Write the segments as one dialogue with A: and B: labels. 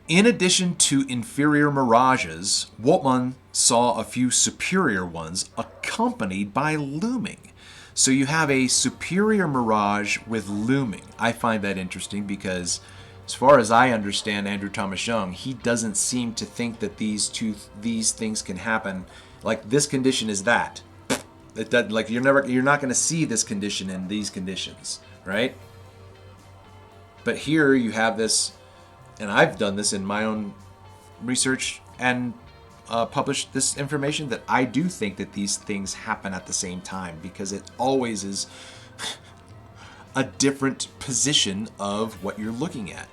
A: In addition to inferior mirages, Woltmann saw a few superior ones accompanied by looming. So you have a superior mirage with looming. I find that interesting because, as far as I understand Andrew Thomas Young, he doesn't seem to think that these things can happen. Like this condition is that. It does, like you're not going to see this condition in these conditions, right? But here you have this, and I've done this in my own research and published this information, that I do think that these things happen at the same time, because it always is a different position of what you're looking at.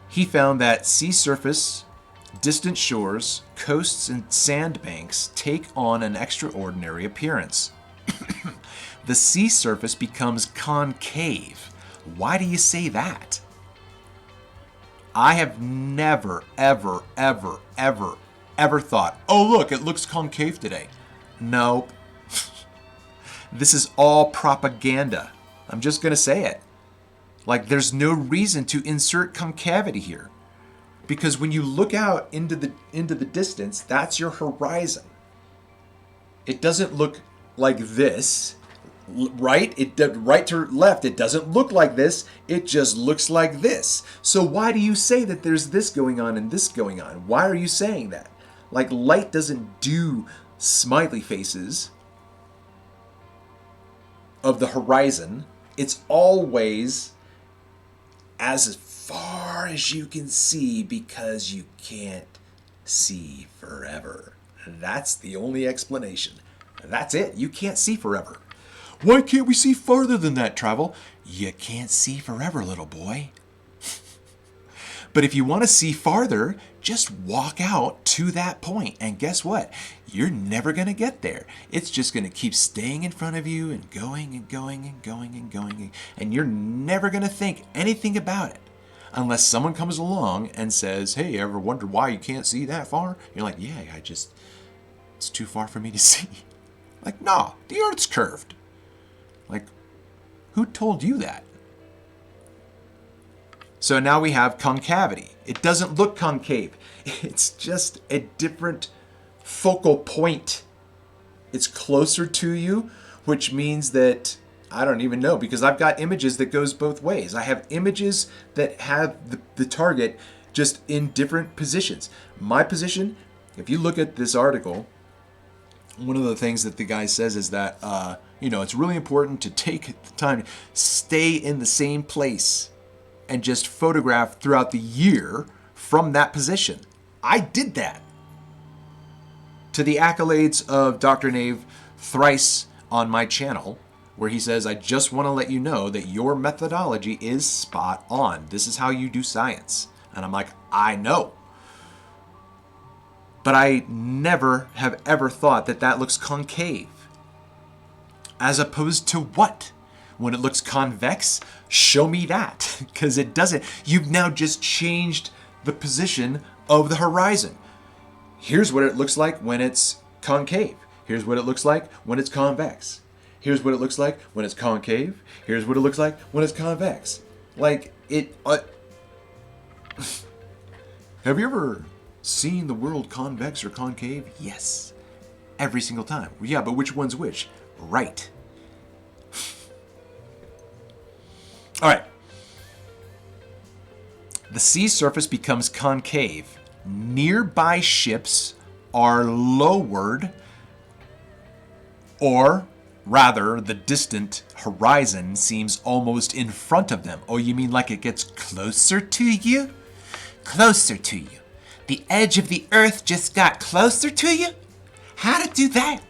A: He found that sea surface, distant shores, coasts, and sandbanks take on an extraordinary appearance. The sea surface becomes concave. Why do you say that? I have never, ever, ever, ever, ever thought, oh look, it looks concave today. Nope. This is all propaganda. I'm just going to say it. Like, there's no reason to insert concavity here. Because when you look out into the distance, that's your horizon. It doesn't look like this, right? Right to left, it doesn't look like this. It just looks like this. So why do you say that there's this going on and this going on? Why are you saying that? Like, light doesn't do smiley faces of the horizon. It's always as far as you can see, because you can't see forever. That's the only explanation. That's it. You can't see forever. Why can't we see farther than that, Travel? You can't see forever, little boy. But if you want to see farther, just walk out to that point. And guess what? You're never going to get there. It's just going to keep staying in front of you and going and going and going and going. And you're never going to think anything about it. Unless someone comes along and says, hey, ever wonder why you can't see that far? You're like, yeah, it's too far for me to see. Like, no, the Earth's curved. Like, who told you that? So now we have concavity. It doesn't look concave. It's just a different focal point. It's closer to you, which means that, I don't even know, because I've got images that goes both ways. I have images that have the target just in different positions. My position, if you look at this article, one of the things that the guy says is that, it's really important to take the time to stay in the same place and just photograph throughout the year from that position. I did that. To the accolades of Dr. Nave thrice on my channel, where he says, I just want to let you know that your methodology is spot on. This is how you do science. And I'm like, I know. But I never have ever thought that that looks concave. As opposed to what? When it looks convex, show me that. Because it doesn't. You've now just changed the position of the horizon. Here's what it looks like when it's concave. Here's what it looks like when it's convex. Here's what it looks like when it's concave. Here's what it looks like when it's convex. Like, it... Have you ever seen the world convex or concave? Yes. Every single time. Yeah, but which one's which? Right. All right. The sea surface becomes concave. Nearby ships are lowered, or rather, the distant horizon seems almost in front of them. Oh, you mean like it gets closer to you? Closer to you. The edge of the earth just got closer to you? How to do that?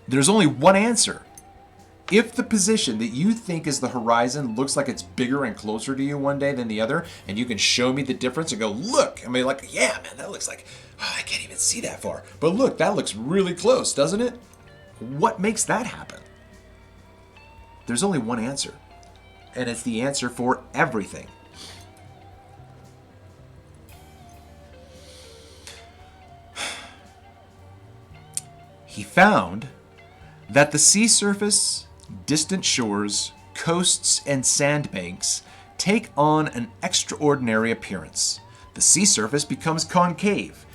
A: There's only one answer. If the position that you think is the horizon looks like it's bigger and closer to you one day than the other, and you can show me the difference and go, look, I mean, like, yeah, man, that looks like, I can't even see that far. But look, that looks really close, doesn't it? What makes that happen? There's only one answer, and it's the answer for everything. He found that the sea surface, distant shores, coasts, and sandbanks take on an extraordinary appearance. The sea surface becomes concave.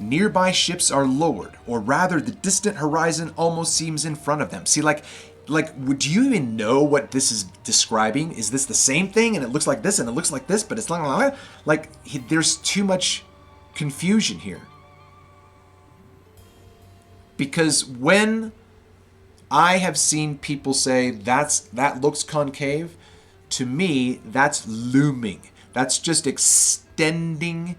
A: Nearby ships are lowered, or rather the distant horizon almost seems in front of them. See, do you even know what this is describing? Is this the same thing and it looks like this and it looks like this, but it's there's too much confusion here. Because when I have seen people say that looks concave, to me that's looming. That's just extending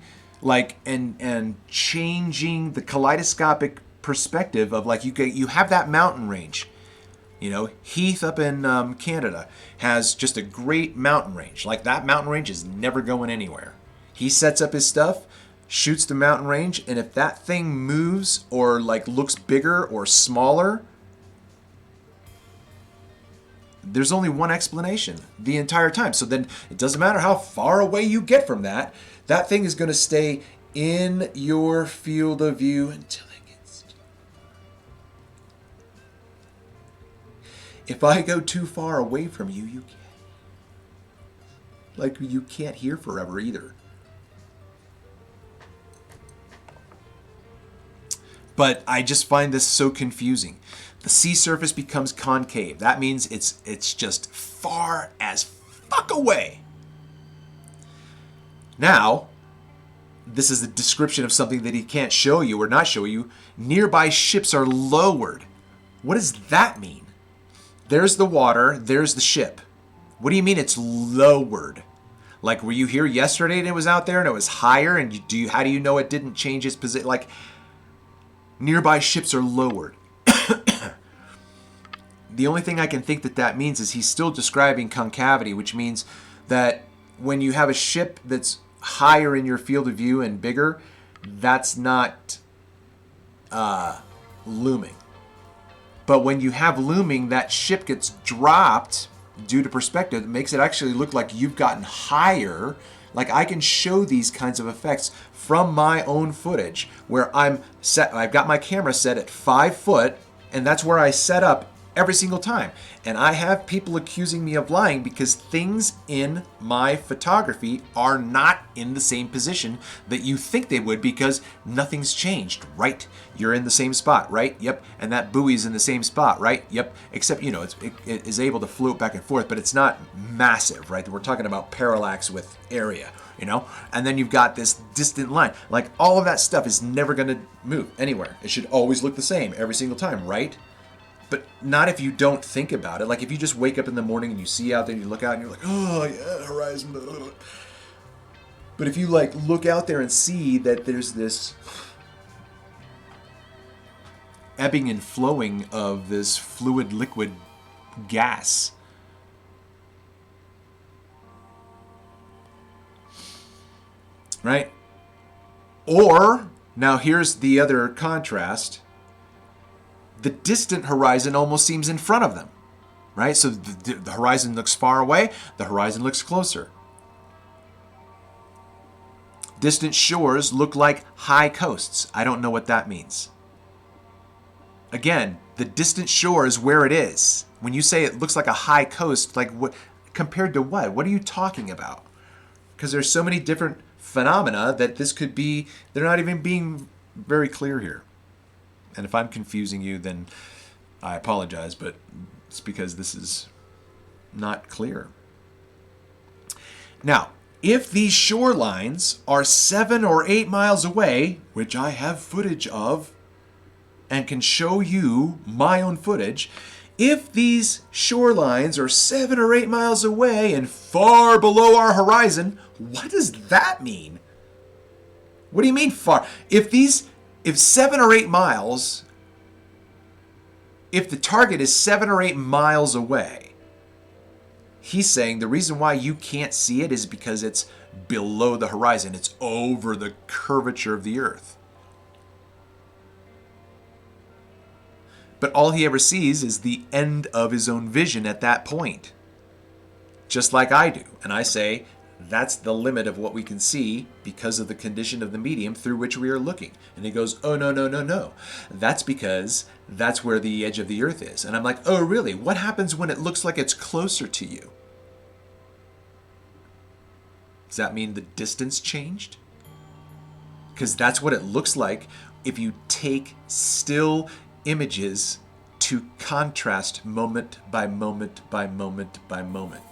A: and changing the kaleidoscopic perspective of you have that mountain range. Heath up in Canada has just a great mountain range. That mountain range is never going anywhere. He sets up his stuff, shoots the mountain range, and if that thing moves or looks bigger or smaller, there's only one explanation the entire time. So then it doesn't matter how far away you get from that thing is going to stay in your field of view until it gets. If I go too far away from you, you can't. You can't hear forever either. But I just find this so confusing. The sea surface becomes concave. That means it's just far as fuck away. Now, this is the description of something that he can't show you or not show you. Nearby ships are lowered. What does that mean? There's the water, there's the ship. What do you mean it's lowered? Were you here yesterday and it was out there and it was higher, and how do you know it didn't change its position? Nearby ships are lowered. The only thing I can think that means is he's still describing concavity, which means that when you have a ship that's higher in your field of view and bigger, that's not looming. But when you have looming, that ship gets dropped due to perspective. It makes it actually look like you've gotten higher. I can show these kinds of effects from my own footage where I've got my camera set at 5 foot, and that's where I set up every single time. And I have people accusing me of lying because things in my photography are not in the same position that you think they would, because nothing's changed, right? You're in the same spot, right? Yep. And that buoy's in the same spot, right? Yep. Except, it is able to float back and forth, but it's not massive, right? We're talking about parallax with area, And then you've got this distant line. All of that stuff is never going to move anywhere. It should always look the same every single time, right? But not if you don't think about it. If you just wake up in the morning and you see out there and you look out and you're like, oh yeah, horizon. But if you look out there and see that there's this ebbing and flowing of this fluid liquid gas, right? Or, now here's the other contrast. The distant horizon almost seems in front of them, right? So the horizon looks far away, the horizon looks closer. Distant shores look like high coasts. I don't know what that means. Again, the distant shore is where it is. When you say it looks like a high coast, what compared to what? What are you talking about? Because there's so many different phenomena that this could be, they're not even being very clear here. And if I'm confusing you, then I apologize, but it's because this is not clear. Now, if these shorelines are 7 or 8 miles away, which I have footage of and can show you my own footage, if these shorelines are 7 or 8 miles away and far below our horizon, what does that mean? What do you mean far? If 7 or 8 miles, if the target is 7 or 8 miles away, he's saying the reason why you can't see it is because it's below the horizon. It's over the curvature of the earth. But all he ever sees is the end of his own vision at that point. Just like I do. And I say, That's the limit of what we can see because of the condition of the medium through which we are looking. And he goes, oh, no, no, no, no. That's because that's where the edge of the earth is. And I'm like, oh, really? What happens when it looks like it's closer to you? Does that mean the distance changed? Because that's what it looks like if you take still images to contrast moment by moment by moment by moment.